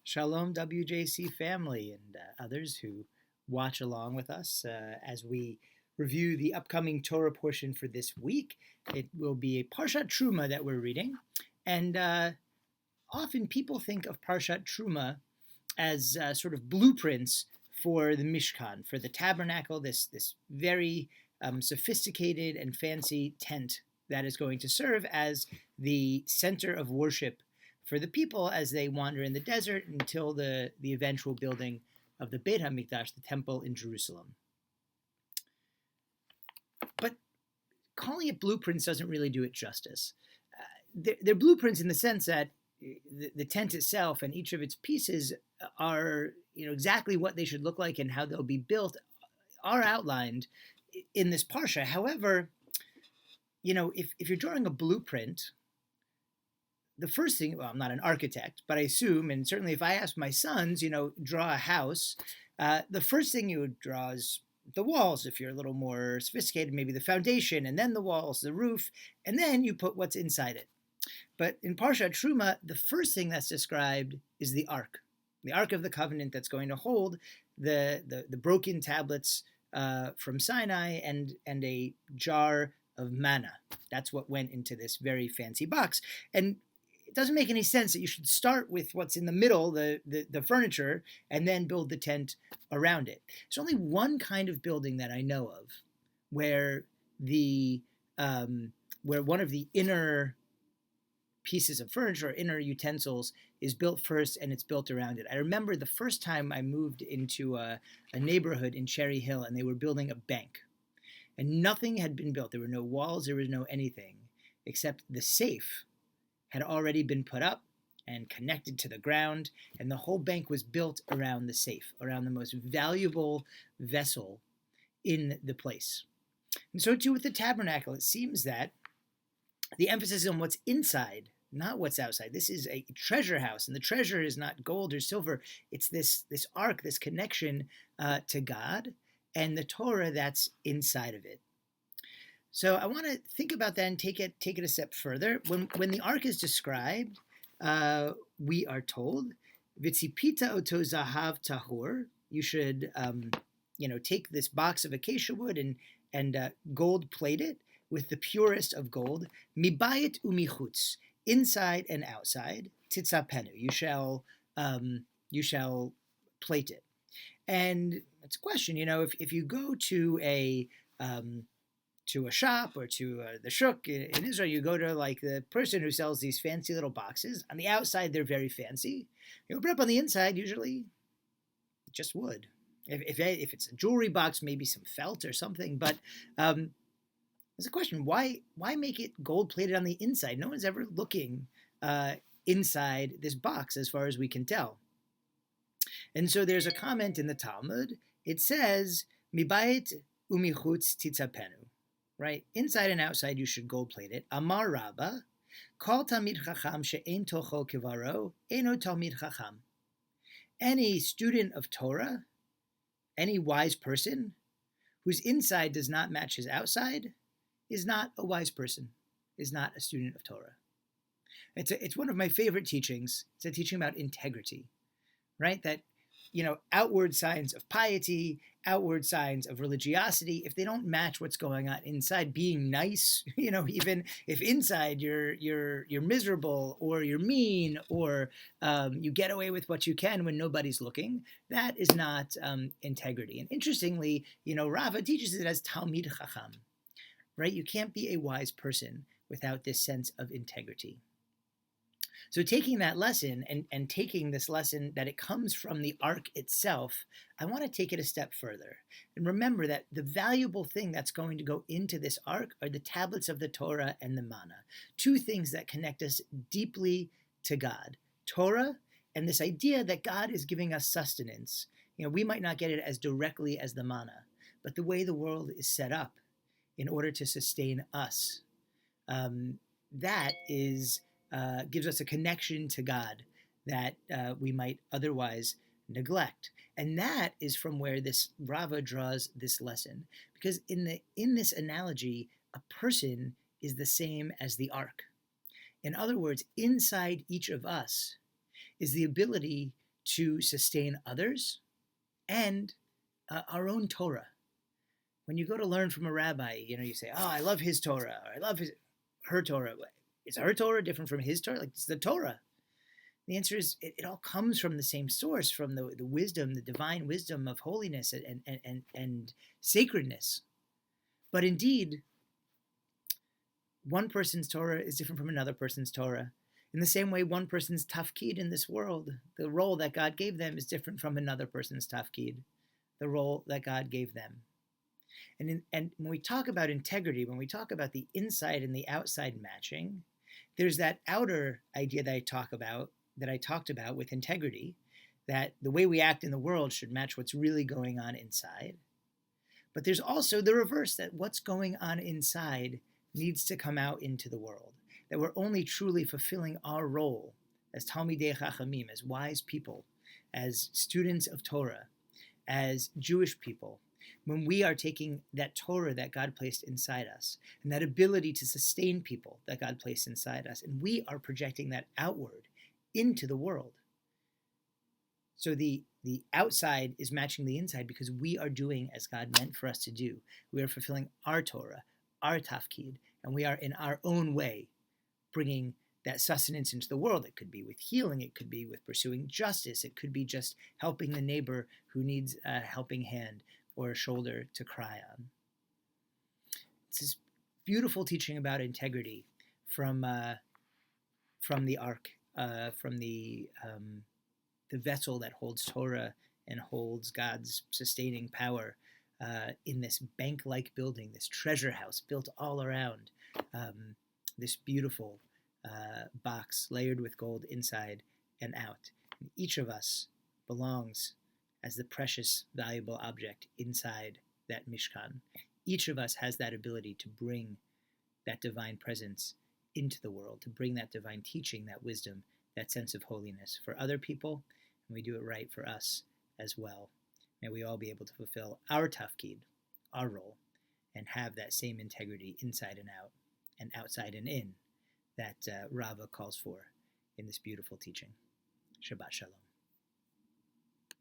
Shalom, WJC family, and others who watch along with us as we review the upcoming Torah portion for this week. It will be a parsha Terumah that we're reading, and often people think of parsha Terumah as sort of blueprints for the Mishkan, for the Tabernacle, this very sophisticated and fancy tent that is going to serve as the center of worship for the people as they wander in the desert until the eventual building of the Beit HaMikdash, the temple in Jerusalem. But calling it blueprints doesn't really do it justice. They're blueprints in the sense that the tent itself and each of its pieces are exactly what they should look like and how they'll be built are outlined in this parsha. However, if you're drawing a blueprint, the first thing, well, I'm not an architect, but I assume, and certainly if I ask my sons, draw a house, the first thing you would draw is the walls. If you're a little more sophisticated, maybe the foundation, and then the walls, the roof, and then you put what's inside it. But in Parshat Terumah, the first thing that's described is the Ark of the Covenant that's going to hold the broken tablets from Sinai and a jar of manna. That's what went into this very fancy box. And it doesn't make any sense that you should start with what's in the middle, the furniture, and then build the tent around it. There's only one kind of building that I know of where where one of the inner pieces of furniture, or inner utensils, is built first and it's built around it. I remember the first time I moved into a neighborhood in Cherry Hill and they were building a bank. And nothing had been built. There were no walls, there was no anything, except the safe had already been put up and connected to the ground, and the whole bank was built around the safe, around the most valuable vessel in the place. And so too with the tabernacle. It seems that the emphasis is on what's inside, not what's outside. This is a treasure house, and the treasure is not gold or silver. It's this ark, this connection to God, and the Torah that's inside of it. So I want to think about that and take it a step further. When the ark is described, we are told, "Vitzipita oto zahav tahor." You should, take this box of acacia wood and gold plate it with the purest of gold. Mibayit umichutz, inside and outside. Titzapenu, you shall plate it. And it's a question, if you go to a shop or to the shuk in Israel, you go to like the person who sells these fancy little boxes. On the outside, they're very fancy. You open up on the inside, usually just wood. If it's a jewelry box, maybe some felt or something. But there's a question: why make it gold plated on the inside? No one's ever looking inside this box, as far as we can tell. And so there's a comment in the Talmud. It says, "Mibayit umichutz titzapenu." Right? Inside and outside, you should gold plate it. Amar Rabba, kol talmid chacham she'ein tocho kivaro, eino talmid chacham. Any student of Torah, any wise person, whose inside does not match his outside, is not a wise person, is not a student of Torah. It's one of my favorite teachings. It's a teaching about integrity, right? That outward signs of piety, outward signs of religiosity, if they don't match what's going on inside, being nice, even if inside you're miserable or you're mean or you get away with what you can when nobody's looking, that is not integrity. And interestingly, Rava teaches it as Talmid Chacham, right? You can't be a wise person without this sense of integrity. So taking that lesson and taking this lesson that it comes from the ark itself, I want to take it a step further. And remember that the valuable thing that's going to go into this ark are the tablets of the Torah and the manna. Two things that connect us deeply to God. Torah and this idea that God is giving us sustenance. We might not get it as directly as the manna, but the way the world is set up in order to sustain us, that is... gives us a connection to God that we might otherwise neglect. And that is from where this Rava draws this lesson. Because in this analogy, a person is the same as the ark. In other words, inside each of us is the ability to sustain others and our own Torah. When you go to learn from a rabbi, you say, "Oh, I love his Torah," or "I love her Torah." Is her Torah different from his Torah? Like, it's the Torah. The answer is it all comes from the same source, from the wisdom, the divine wisdom of holiness and sacredness. But indeed, one person's Torah is different from another person's Torah. In the same way, one person's tafkid in this world, the role that God gave them, is different from another person's tafkid, the role that God gave them. And when we talk about integrity, when we talk about the inside and the outside matching, there's that outer idea that I talked about with integrity, that the way we act in the world should match what's really going on inside. But there's also the reverse, that what's going on inside needs to come out into the world, that we're only truly fulfilling our role as Talmidei Chachamim, as wise people, as students of Torah, as Jewish people, when we are taking that Torah that God placed inside us, and that ability to sustain people that God placed inside us, and we are projecting that outward into the world. So the outside is matching the inside because we are doing as God meant for us to do. We are fulfilling our Torah, our tafkid, and we are in our own way bringing that sustenance into the world. It could be with healing, it could be with pursuing justice, it could be just helping the neighbor who needs a helping hand or a shoulder to cry on. It's this beautiful teaching about integrity from the ark, from the vessel that holds Torah and holds God's sustaining power in this bank-like building, this treasure house built all around, this beautiful box layered with gold inside and out. And each of us belongs as the precious, valuable object inside that Mishkan. Each of us has that ability to bring that divine presence into the world, to bring that divine teaching, that wisdom, that sense of holiness for other people, and we do it right for us as well. May we all be able to fulfill our tafkid, our role, and have that same integrity inside and out, and outside and in, that Rava calls for in this beautiful teaching. Shabbat Shalom.